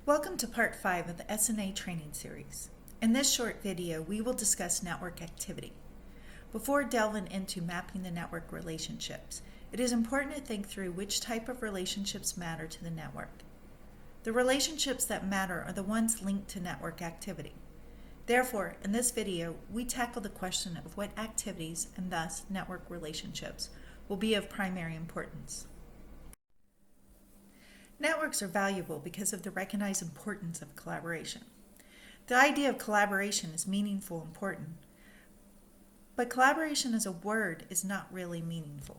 Welcome to Part 5 of the SNA training series. In this short video, we will discuss network activity. Before delving into mapping the network relationships, it is important to think through which type of relationships matter to the network. The relationships that matter are the ones linked to network activity. Therefore, in this video, we tackle the question of what activities, and thus network relationships, will be of primary importance. Networks are valuable because of the recognized importance of collaboration. The idea of collaboration is meaningful and important, but collaboration as a word is not really meaningful.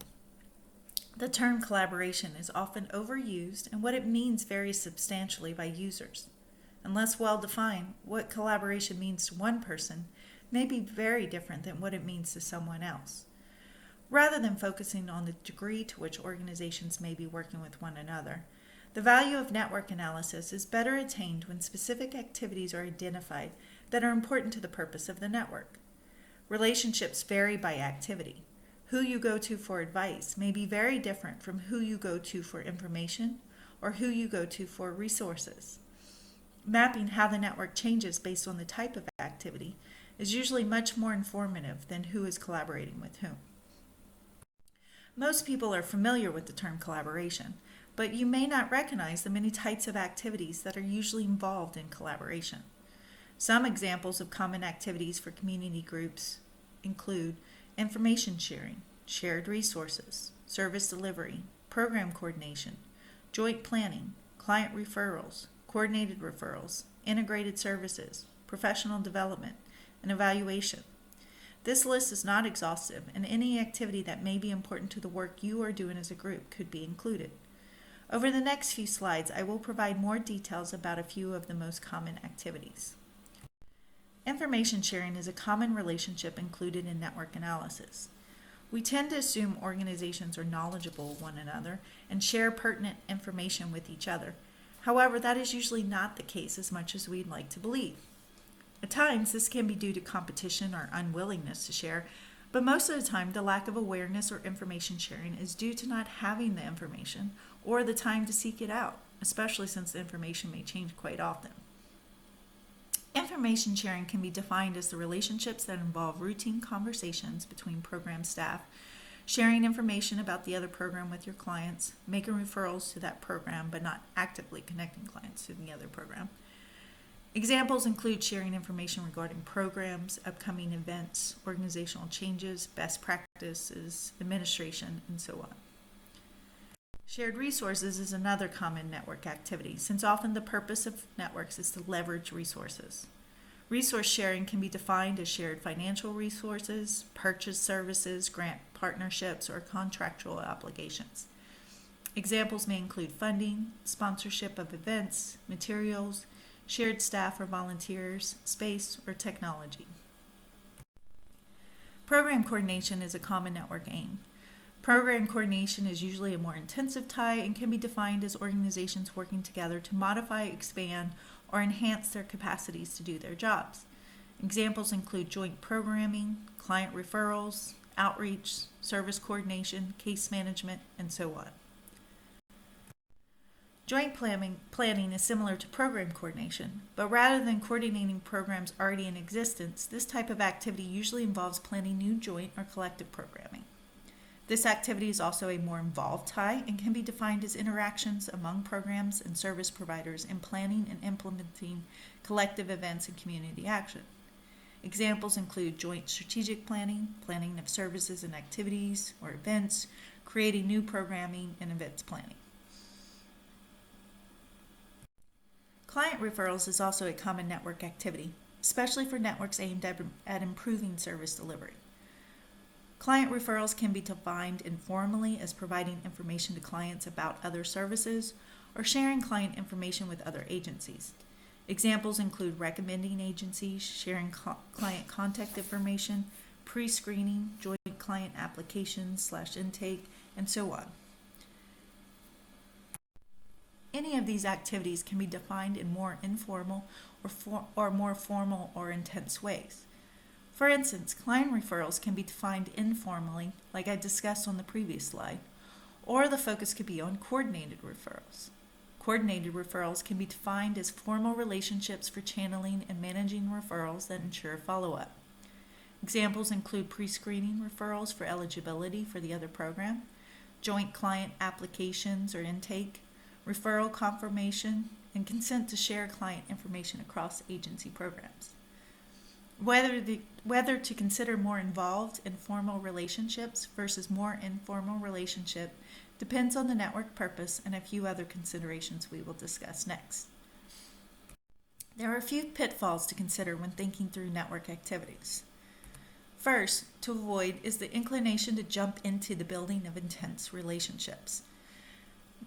The term collaboration is often overused, and what it means varies substantially by users. Unless well defined, what collaboration means to one person may be very different than what it means to someone else. Rather than focusing on the degree to which organizations may be working with one another, the value of network analysis is better attained when specific activities are identified that are important to the purpose of the network. Relationships vary by activity. Who you go to for advice may be very different from who you go to for information or who you go to for resources. Mapping how the network changes based on the type of activity is usually much more informative than who is collaborating with whom. Most people are familiar with the term collaboration, but you may not recognize the many types of activities that are usually involved in collaboration. Some examples of common activities for community groups include information sharing, shared resources, service delivery, program coordination, joint planning, client referrals, coordinated referrals, integrated services, professional development, and evaluation. This list is not exhaustive, and any activity that may be important to the work you are doing as a group could be included. Over the next few slides, I will provide more details about a few of the most common activities. Information sharing is a common relationship included in network analysis. We tend to assume organizations are knowledgeable of one another and share pertinent information with each other. However, that is usually not the case as much as we'd like to believe. At times, this can be due to competition or unwillingness to share, but most of the time, the lack of awareness or information sharing is due to not having the information or the time to seek it out, especially since the information may change quite often. Information sharing can be defined as the relationships that involve routine conversations between program staff, sharing information about the other program with your clients, making referrals to that program but not actively connecting clients to the other program. Examples include sharing information regarding programs, upcoming events, organizational changes, best practices, administration, and so on. Shared resources is another common network activity, since often the purpose of networks is to leverage resources. Resource sharing can be defined as shared financial resources, purchase services, grant partnerships, or contractual obligations. Examples may include funding, sponsorship of events, materials, shared staff or volunteers, space, or technology. Program coordination is a common network aim. Program coordination is usually a more intensive tie and can be defined as organizations working together to modify, expand, or enhance their capacities to do their jobs. Examples include joint programming, client referrals, outreach, service coordination, case management, and so on. Joint planning is similar to program coordination, but rather than coordinating programs already in existence, this type of activity usually involves planning new joint or collective programming. This activity is also a more involved tie and can be defined as interactions among programs and service providers in planning and implementing collective events and community action. Examples include joint strategic planning, planning of services and activities or events, creating new programming, and events planning. Client referrals is also a common network activity, especially for networks aimed at improving service delivery. Client referrals can be defined informally as providing information to clients about other services or sharing client information with other agencies. Examples include recommending agencies, sharing client contact information, pre-screening, joint client applications/intake, and so on. Any of these activities can be defined in more informal or more formal or intense ways. For instance, client referrals can be defined informally, like I discussed on the previous slide, or the focus could be on coordinated referrals. Coordinated referrals can be defined as formal relationships for channeling and managing referrals that ensure follow-up. Examples include pre-screening referrals for eligibility for the other program, joint client applications or intake, referral confirmation, and consent to share client information across agency programs. Whether to consider more involved and formal relationships versus more informal relationship depends on the network purpose and a few other considerations we will discuss next. There are a few pitfalls to consider when thinking through network activities. First, to avoid is the inclination to jump into the building of intense relationships.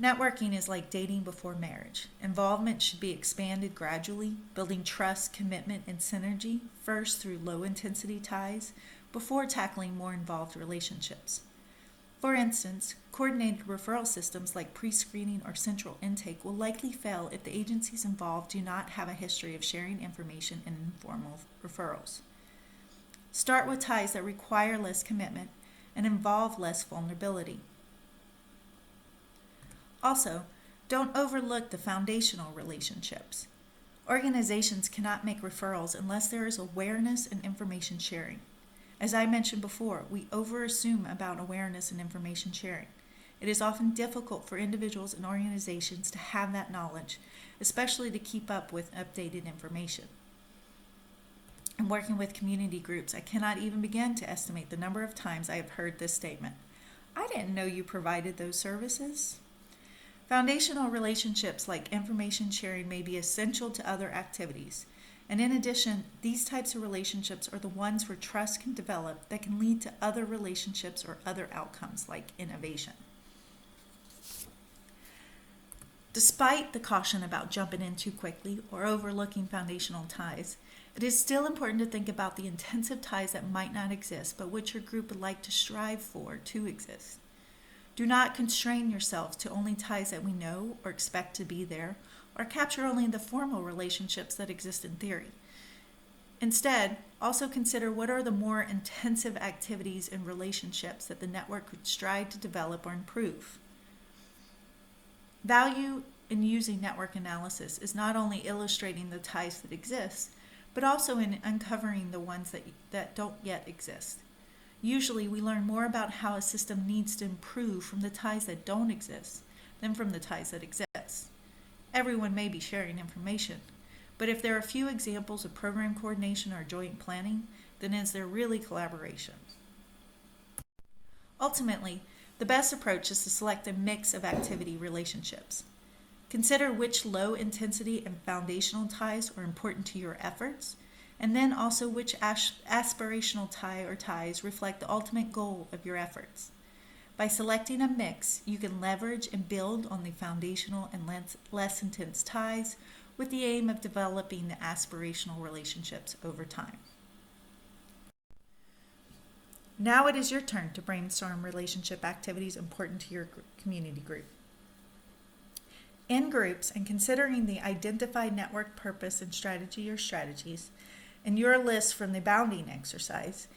Networking is like dating before marriage. Involvement should be expanded gradually, building trust, commitment, and synergy first through low-intensity ties before tackling more involved relationships. For instance, coordinated referral systems like pre-screening or central intake will likely fail if the agencies involved do not have a history of sharing information in informal referrals. Start with ties that require less commitment and involve less vulnerability. Also, don't overlook the foundational relationships. Organizations cannot make referrals unless there is awareness and information sharing. As I mentioned before, we overassume about awareness and information sharing. It is often difficult for individuals and organizations to have that knowledge, especially to keep up with updated information. In working with community groups, I cannot even begin to estimate the number of times I have heard this statement. I didn't know you provided those services. Foundational relationships like information sharing may be essential to other activities. And in addition, these types of relationships are the ones where trust can develop that can lead to other relationships or other outcomes like innovation. Despite the caution about jumping in too quickly or overlooking foundational ties, it is still important to think about the intensive ties that might not exist, but which your group would like to strive for to exist. Do not constrain yourself to only ties that we know or expect to be there, or capture only the formal relationships that exist in theory. Instead, also consider what are the more intensive activities and relationships that the network could strive to develop or improve. Value in using network analysis is not only illustrating the ties that exist, but also in uncovering the ones that don't yet exist. Usually, we learn more about how a system needs to improve from the ties that don't exist than from the ties that exist. Everyone may be sharing information, but if there are few examples of program coordination or joint planning, then is there really collaboration? Ultimately, the best approach is to select a mix of activity relationships. Consider which low intensity and foundational ties are important to your efforts, and then also which aspirational tie or ties reflect the ultimate goal of your efforts. By selecting a mix, you can leverage and build on the foundational and less intense ties with the aim of developing the aspirational relationships over time. Now it is your turn to brainstorm relationship activities important to your community group. In groups and considering the identified network purpose and strategy or strategies, and your list from the bounding exercise,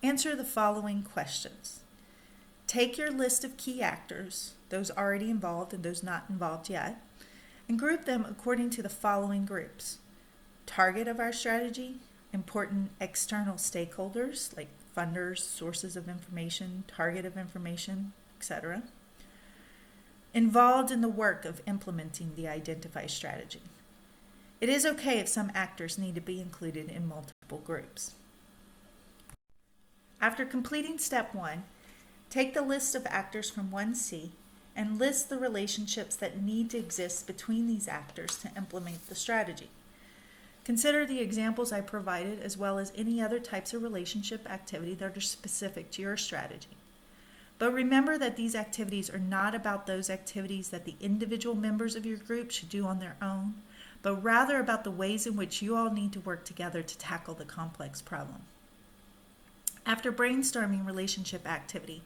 answer the following questions. Take your list of key actors, those already involved and those not involved yet, and group them according to the following groups. Target of our strategy, important external stakeholders like funders, sources of information, target of information, etc. Involved in the work of implementing the identified strategy. It is okay if some actors need to be included in multiple groups. After completing step 1, take the list of actors from 1C and list the relationships that need to exist between these actors to implement the strategy. Consider the examples I provided as well as any other types of relationship activity that are specific to your strategy. But remember that these activities are not about those activities that the individual members of your group should do on their own, but rather about the ways in which you all need to work together to tackle the complex problem. After brainstorming relationship activity,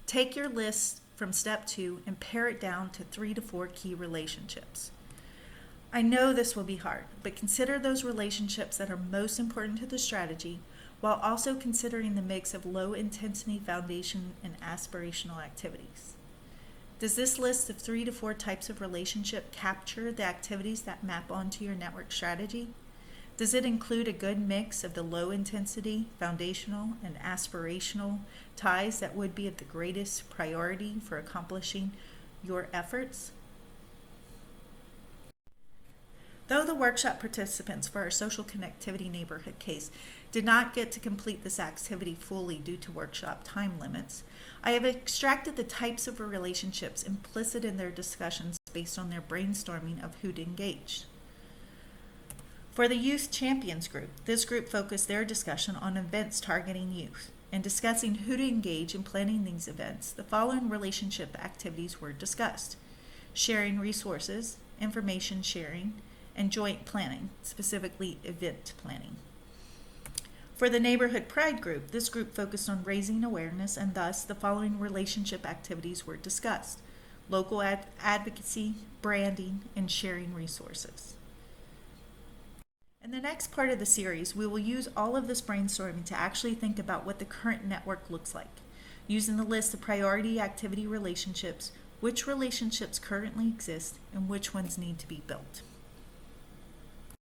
take your list from step 2 and pare it down to 3 to 4 key relationships. I know this will be hard, but consider those relationships that are most important to the strategy while also considering the mix of low intensity foundation and aspirational activities. Does this list of 3 to 4 types of relationship capture the activities that map onto your network strategy? Does it include a good mix of the low intensity, foundational, and aspirational ties that would be of the greatest priority for accomplishing your efforts? Though the workshop participants for our social connectivity neighborhood case did not get to complete this activity fully due to workshop time limits, I have extracted the types of relationships implicit in their discussions based on their brainstorming of who to engage. For the Youth Champions group, this group focused their discussion on events targeting youth. In discussing who to engage in planning these events, the following relationship activities were discussed: sharing resources, information sharing, and joint planning, specifically event planning. For the Neighborhood Pride group, this group focused on raising awareness, and thus the following relationship activities were discussed: local advocacy, branding, and sharing resources. In the next part of the series, we will use all of this brainstorming to actually think about what the current network looks like, using the list of priority activity relationships, which relationships currently exist, and which ones need to be built.